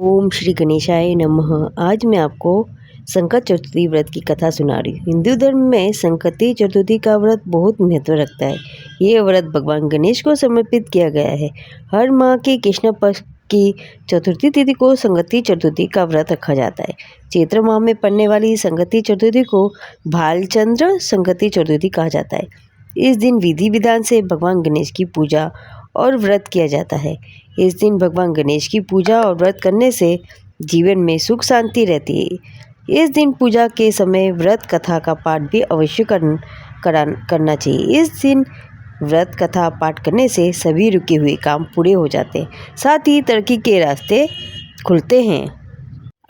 ओम श्री गणेशाय नमः। आज मैं आपको संकट चतुर्थी व्रत की कथा सुना रही हूँ। हिंदू धर्म में संकटी चतुर्थी का व्रत बहुत महत्व रखता है। ये व्रत भगवान गणेश को समर्पित किया गया है। हर माह के कृष्ण पक्ष की चतुर्थी तिथि को संकटी चतुर्थी का व्रत रखा जाता है। चैत्र माह में पड़ने वाली संकटी चतुर्थी को भालचंद्र संकटी चतुर्थी कहा जाता है। इस दिन विधि विधान से भगवान गणेश की पूजा और व्रत किया जाता है। इस दिन भगवान गणेश की पूजा और व्रत करने से जीवन में सुख शांति रहती है। इस दिन पूजा के समय व्रत कथा का पाठ भी अवश्य करना चाहिए। इस दिन व्रत कथा पाठ करने से सभी रुके हुए काम पूरे हो जाते हैं, साथ ही तरक्की के रास्ते खुलते हैं।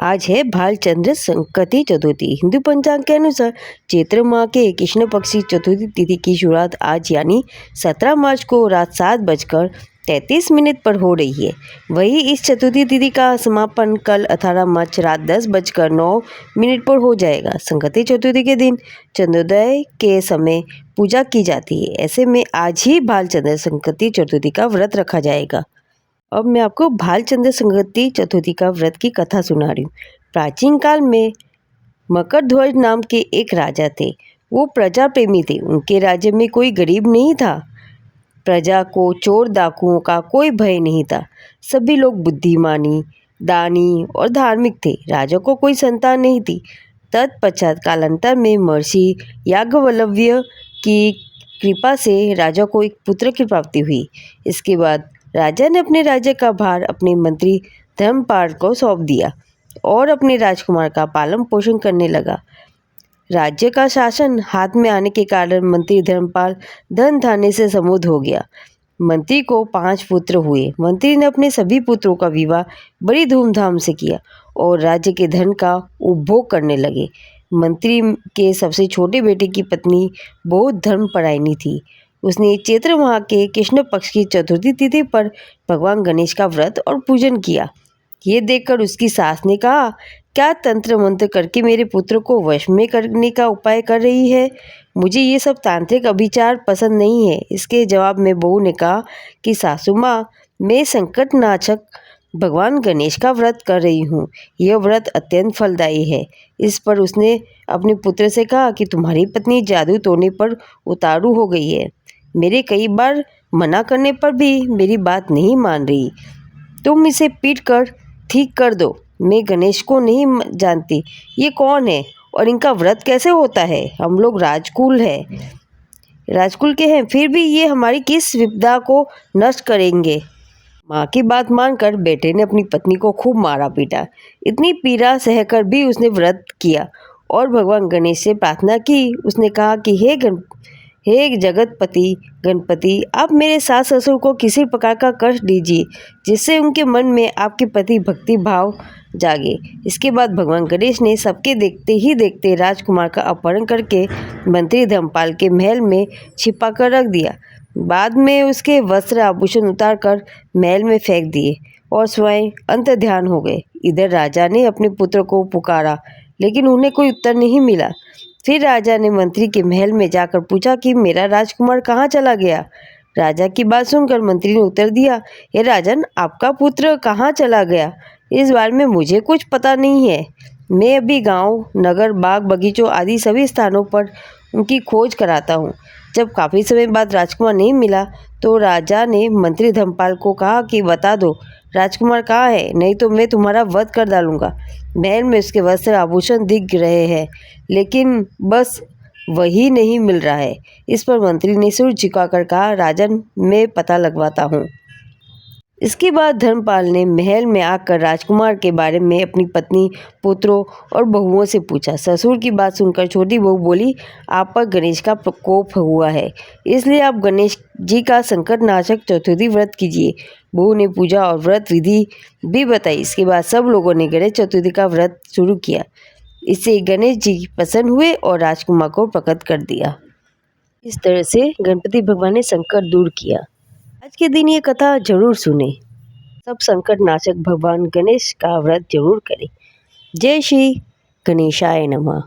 आज है भालचंद्र संकटी चतुर्थी। हिंदू पंचांग के अनुसार चैत्र माह के कृष्ण पक्षी चतुर्थी तिथि की शुरुआत आज यानी 17 मार्च को रात 7:33 पर हो रही है। वहीं इस चतुर्थी तिथि का समापन कल 18 मार्च रात 10:09 पर हो जाएगा। संकटी चतुर्थी के दिन चंद्रोदय के समय पूजा की जाती है। ऐसे में आज ही भालचंद्र संकटी चतुर्थी का व्रत रखा जाएगा। अब मैं आपको भालचंद्र संकटी चतुर्थी का व्रत की कथा सुना रही हूँ। प्राचीन काल में मकरध्वज नाम के एक राजा थे। वो प्रजा प्रेमी थे। उनके राज्य में कोई गरीब नहीं था। प्रजा को चोर डाकुओं का कोई भय नहीं था। सभी लोग बुद्धिमानी, दानी और धार्मिक थे। राजा को कोई संतान नहीं थी। तत्पश्चात कालांतर में महर्षि याज्ञवल्क्य की कृपा से राजा को एक पुत्र की प्राप्ति हुई। इसके बाद राजा ने अपने राज्य का भार अपने मंत्री धर्मपाल को सौंप दिया और अपने राजकुमार का पालन पोषण करने लगा। राज्य का शासन हाथ में आने के कारण मंत्री धर्मपाल धन धान्य से समृद्ध हो गया। मंत्री को 5 पुत्र हुए। मंत्री ने अपने सभी पुत्रों का विवाह बड़ी धूमधाम से किया और राज्य के धन का उपभोग करने लगे। मंत्री के सबसे छोटे बेटे की पत्नी बहुत धर्मपरायणी थी। उसने चैत्र माह के कृष्ण पक्ष की चतुर्थी तिथि पर भगवान गणेश का व्रत और पूजन किया। ये देखकर उसकी सास ने कहा, क्या तंत्र मंत्र करके मेरे पुत्र को वश में करने का उपाय कर रही है? मुझे ये सब तांत्रिक अभिचार पसंद नहीं है। इसके जवाब में बहू ने कहा कि सासू माँ, मैं संकट नाशक भगवान गणेश का व्रत कर रही हूँ। यह व्रत अत्यंत फलदायी है। इस पर उसने अपने पुत्र से कहा कि तुम्हारी पत्नी जादू टोने पर उतारू हो गई है। मेरे कई बार मना करने पर भी मेरी बात नहीं मान रही। तुम इसे पीट कर ठीक कर दो। मैं गणेश को नहीं जानती। ये कौन है और इनका व्रत कैसे होता है? हम लोग राजकुल के हैं, फिर भी ये हमारी किस विपदा को नष्ट करेंगे? माँ की बात मानकर बेटे ने अपनी पत्नी को खूब मारा पीटा। इतनी पीड़ा सहकर भी उसने व्रत किया और भगवान गणेश से प्रार्थना की। उसने कहा कि हे जगतपति गणपति, आप मेरे सास ससुर को किसी प्रकार का कष्ट दीजिए जिससे उनके मन में आपके प्रति भक्ति भाव जागे। इसके बाद भगवान गणेश ने सबके देखते ही देखते राजकुमार का अपहरण करके मंत्री धर्मपाल के महल में छिपा कर रख दिया। बाद में उसके वस्त्र आभूषण उतार कर महल में फेंक दिए और स्वयं अंतर्ध्यान हो गए। इधर राजा ने अपने पुत्र को पुकारा, लेकिन उन्हें कोई उत्तर नहीं मिला। फिर राजा ने मंत्री के महल में जाकर पूछा कि मेरा राजकुमार कहाँ चला गया? राजा की बात सुनकर मंत्री ने उत्तर दिया, हे राजन, आपका पुत्र कहाँ चला गया? इस बारे में मुझे कुछ पता नहीं है। मैं अभी गांव, नगर, बाग, बगीचों आदि सभी स्थानों पर उनकी खोज कराता हूँ। जब काफ़ी समय बाद राजकुमार नहीं मिला तो राजा ने मंत्री धर्मपाल को कहा कि बता दो राजकुमार कहाँ है, नहीं तो मैं तुम्हारा वध कर डालूंगा। महल में उसके वस्त्र आभूषण दिख रहे हैं, लेकिन बस वही नहीं मिल रहा है। इस पर मंत्री ने सिर झुकाकर कहा, राजन, मैं पता लगवाता हूँ। इसके बाद धर्मपाल ने महल में आकर राजकुमार के बारे में अपनी पत्नी, पुत्रों और बहुओं से पूछा। ससुर की बात सुनकर छोटी बहू बोली, आप पर गणेश का प्रकोप हुआ है, इसलिए आप गणेश जी का संकट नाशक चतुर्थी व्रत कीजिए। बहू ने पूजा और व्रत विधि भी बताई। इसके बाद सब लोगों ने गणेश चतुर्थी का व्रत शुरू किया। इससे गणेश जी प्रसन्न हुए और राजकुमार को प्रकट कर दिया। इस तरह से गणपति भगवान ने संकट दूर किया। आज के दिन ये कथा जरूर सुने। सब संकट नाशक भगवान गणेश का व्रत जरूर करें। जय श्री गणेशाय नमः।